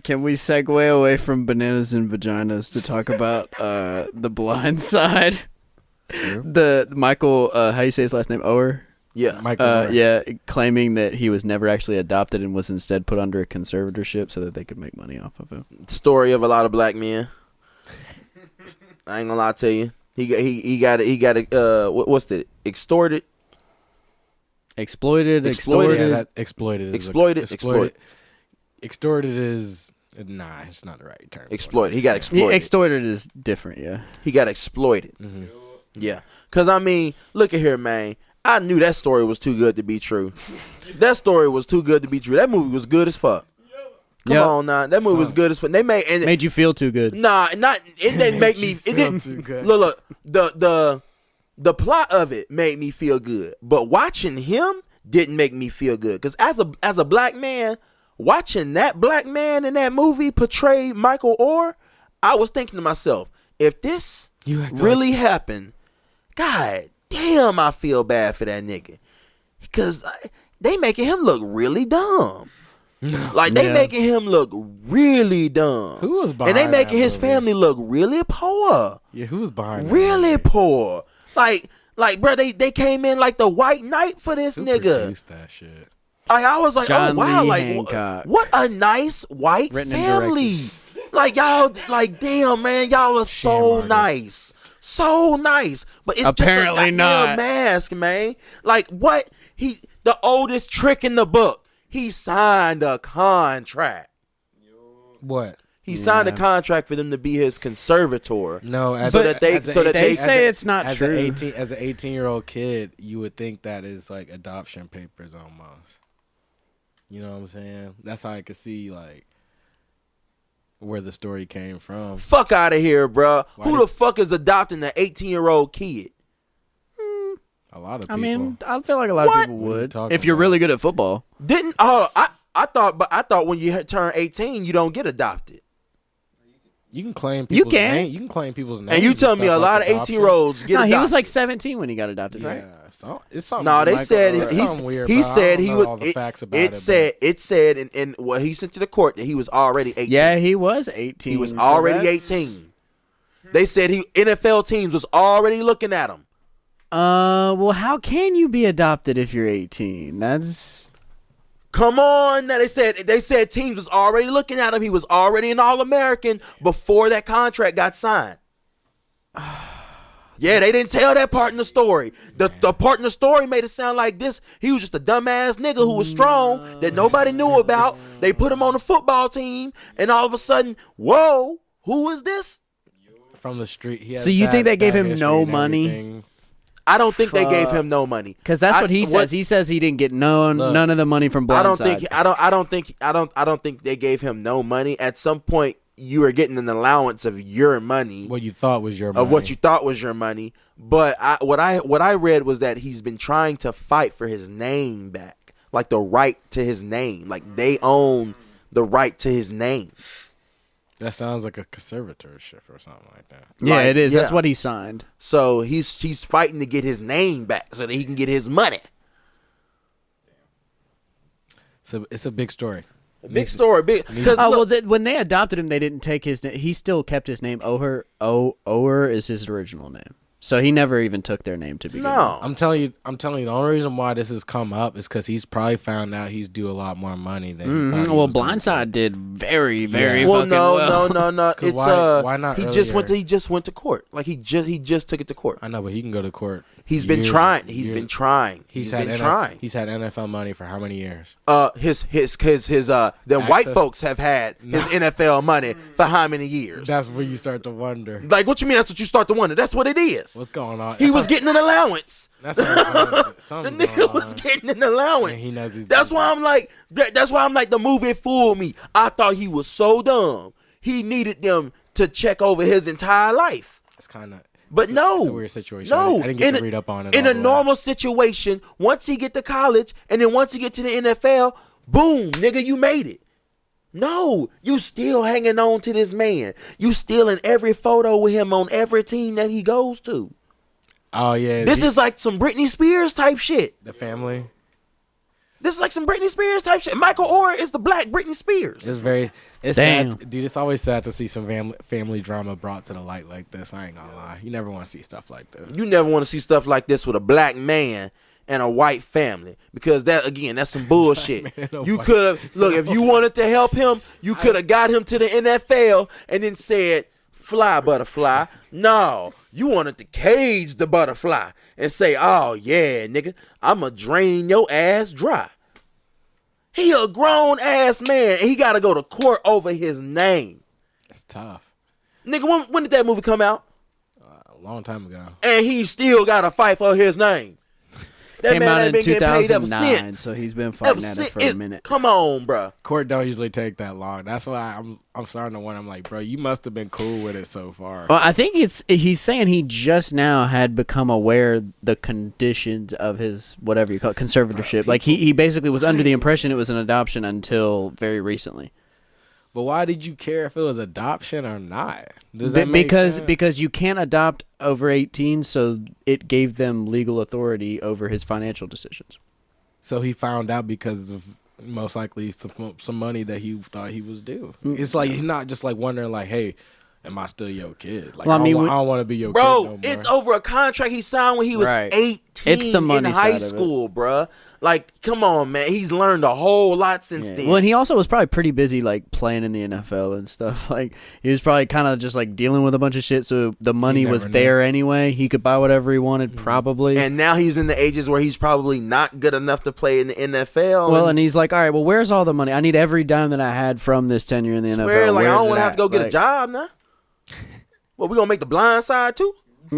Can we segue away from bananas and vaginas to talk about The Blind Side? Sure. The Michael, how do you say his last name? Oher? Yeah. Michael. Yeah, claiming that he was never actually adopted and was instead put under a conservatorship so that they could make money off of him. Story of a lot of black men. I ain't gonna lie to you. He got what's the extorted? Exploited. Yeah, exploited. Extorted is nah, it's not the right term. Exploited. He got exploited. Extorted is different, yeah. He got exploited. Mm-hmm. Yeah. Cause I mean, look at here, man. I knew that story was too good to be true. That story was too good to be true. That movie was good as fuck. Come on now, that movie was good as fuck. They made you feel too good. Nah, it didn't make me. It didn't. Too good. Look. The plot of it made me feel good, but watching him didn't make me feel good. Cause as a black man, watching that black man in that movie portray Michael Oher, I was thinking to myself, if this really happened, God damn, I feel bad for that nigga. Because they making him look really dumb. Like, they making him look really dumb. Who was behind And they making that his movie? family look really poor. Yeah, who was behind Really that poor. Like, bro, they came in like the white knight for this Who nigga. produced that shit? I was like, John oh wow, Lee like Hancock. what a nice white Written and family. Like y'all, like damn man, y'all are so artist. nice, so nice. But it's Apparently just a not. goddamn mask, man. Like what the oldest trick in the book. He signed a contract. What? He signed a contract for them to be his conservator. No, they say it's not as true. As an 18-year-old kid, you would think that is like adoption papers almost. You know what I'm saying? That's how I could see like where the story came from. Fuck out of here, bro. Who the fuck is adopting an 18-year-old kid? A lot of people. I mean, I feel like a lot of people would. If you're really good at football. I thought when you turn 18, you don't get adopted. You can claim people's name. You can claim people's names. And you tell me a lot of 18-year-olds get adopted. He was like 17 when he got adopted, right? Yeah, so it's something. No, they said he said he was. all the facts about It said in what he sent to the court that he was already 18. Yeah, he was 18. He was already 18. They said NFL teams was already looking at him. Well, how can you be adopted if you're 18? That's. Come on, now they said teams was already looking at him. He was already an All-American before that contract got signed. Yeah, they didn't tell that part in the story. The part in the story made it sound like this. He was just a dumbass nigga who was strong that nobody knew about. They put him on the football team, and all of a sudden, whoa, who is this? From the street. He has So you think they gave him no money? I don't think they gave him no money. Because that's what he says. He says he didn't get none of the money from Blindside. I don't think they gave him no money. At some point, you were getting an allowance of your money. What you thought was your money. Of what you thought was your money. But what I read was that he's been trying to fight for his name back. Like the right to his name. Like they own the right to his name. That sounds like a conservatorship or something like that. Yeah, like, it is. Yeah. That's what he signed. So he's fighting to get his name back so that he can get his money. So it's a big story. Big story. When they adopted him, they didn't take his name. He still kept his name. Oher is his original name. So he never even took their name to begin with. I'm telling you, the only reason why this has come up is because he's probably found out he's due a lot more money than he thought he was Blindside did very, very well. fucking well. No. It's why not? He just went to court. Like he just took it to court. I know, but he can go to court. He's been trying. He's been trying. He's trying. He's had NFL money for how many years? Them white folks have had his NFL money for how many years? That's where you start to wonder. Like, what you mean? That's what you start to wonder. That's what it is. What's going on? He was getting an allowance. That's what the nigga was getting an allowance. And he knows that's why I'm like. That's why I'm like, the movie fooled me. I thought he was so dumb. He needed them to check over his entire life. It's kind of. But it's a weird situation. No, I didn't get to read up on it. In a normal situation, once he get to college and then once he get to the NFL, boom, nigga, you made it. No, you still hanging on to this man. You still in every photo with him on every team that he goes to. Oh yeah, this is like some Britney Spears type shit. The family. This is like some Britney Spears type shit. Michael Oher is the black Britney Spears. It's Damn. sad, dude. It's always sad to see some family drama brought to the light like this. I ain't gonna lie. You never want to see stuff like this. You never want to see stuff like this with a black man and a white family, because that's some bullshit. You could have look, if you wanted to help him, you could have got him to the NFL and then said, "Fly, butterfly." No, you wanted to cage the butterfly and say, "Oh yeah, nigga, I'ma drain your ass dry." He a grown ass man and he gotta go to court over his name. It's tough. Nigga, when did that movie come out? A long time ago. And he still gotta fight for his name. That Came man out ain't in been getting paid ever 2009, since. so he's been fighting at it for a minute. Come on, bro. Court don't usually take that long. That's why I'm starting to wonder. I'm like, bro, you must have been cool with it so far. Well, I think he's saying he just now had become aware the conditions of his whatever you call it, conservatorship. Like he basically was under the impression it was an adoption until very recently. But why did you care if it was adoption or not? Does that make sense? Because you can't adopt over 18, so it gave them legal authority over his financial decisions. So he found out because of most likely some money that he thought he was due. It's like he's not just like wondering like, hey, am I still your kid? Like, Well, I I mean, don't want to be your kid Bro, no more. it's over a contract he signed when he was Right. 18 It's the money in high side of it. school, bruh. Like, come on, man. He's learned a whole lot since then. Well, and he also was probably pretty busy, like, playing in the NFL and stuff. Like, he was probably kind of just, like, dealing with a bunch of shit, so the money was there anyway. He could buy whatever he wanted, probably. And now he's in the ages where he's probably not good enough to play in the NFL. Well, and he's like, all right, well, where's all the money? I need every dime that I had from this tenure in the NFL. Like, I don't want to to have to go get a job now. Well, we going to make The Blind Side, too? Hey,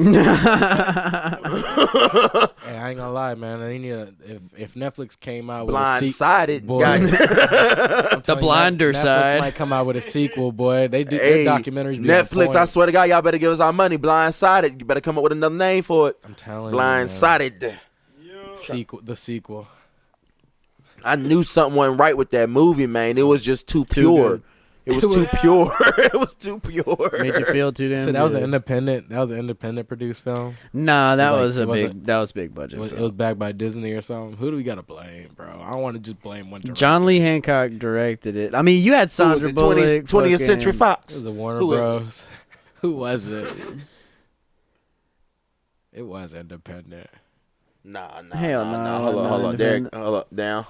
I ain't gonna lie, man. I need if Netflix came out with Blindsided. The blinder Netflix side. might come out with a sequel, boy. They do Hey, their documentaries. Be Netflix, I swear to God, y'all better give us our money. Blindsided. You better come up with another name for it. I'm telling you, Blindsided. the sequel. I knew something wasn't right with that movie, man. It was just too pure. good. It was too pure. It was too pure. Made you feel too damn So that was good. an independent produced film. Nah, that It was was a like- big. That was big budget. It was backed by Disney or something. Who do we gotta blame, bro? I don't want to just blame one director. John Lee Hancock directed it. I mean, you had Sandra Bullock. 20th Century It Fox. was the Warner Who is Bros. Who was it? It was independent. Nah. Hell no, Hold not on, Derek. independent. Hold up, down.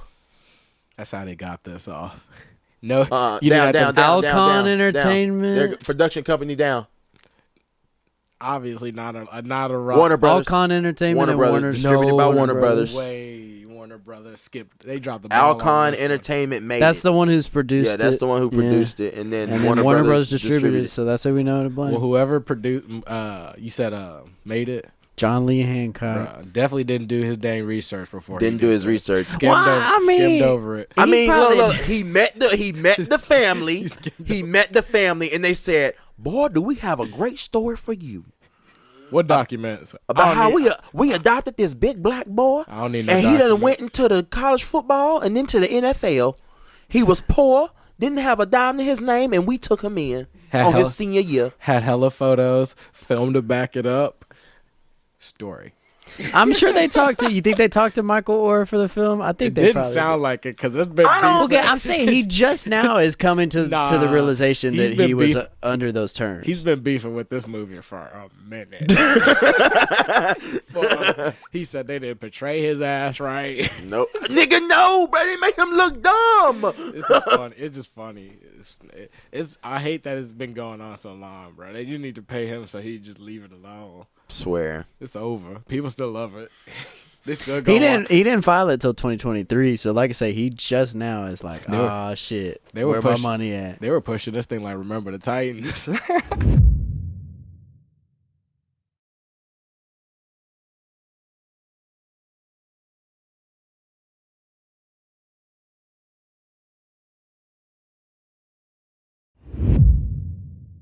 That's how they got this off. No, You down, didn't have down, to- down, Alcon down, Entertainment? down. Derek, production company down. obviously not a rock. Warner Brothers. Alcon Entertainment Warner and Brothers. Warner Distributed by Warner Brothers. Way Warner Brothers skipped. They dropped the ball on Alcon this one. Entertainment made That's it. the one who's produced it. Yeah, that's the one who produced it, and then And Warner then Warner Brothers Bros. distributed it, so that's how we know to blame. Well, whoever produced, you said made it. John Lee Hancock. Bruh, definitely didn't do his dang research before. Didn't he do did his it. research. Skimmed, Well, skimmed over it. I He mean, probably- look, he met the family. He met the family, and they said, "Boy, do we have a great story for you What documents? about how we adopted this big black boy, I don't need no and he done documents. went into the college football and then to the NFL. He was poor, didn't have a dime to his name, and we took him in on his senior year. Had hella photos, filmed to back it up. Story. I'm sure they talked to. You think they talked to Michael Orr for the film? I think It they didn't probably sound like it because it's been. I don't- Okay, I'm saying he just now is coming to the Nah, realization he's that been he was beef- under those terms. He's been beefing with this movie for a minute. He said they didn't portray his ass right. No, nigga, no, bro. They make him look dumb. It's just funny. It's just funny. It's. I hate that it's been going on so long, bro. They you need to pay him so he just leave it alone. Swear. It's over. People still love it. They still go. He didn't file it till 2023. So like I say, he just now is like, They were- oh shit, they were where pushing- my money at? They were pushing this thing like Remember the Titans.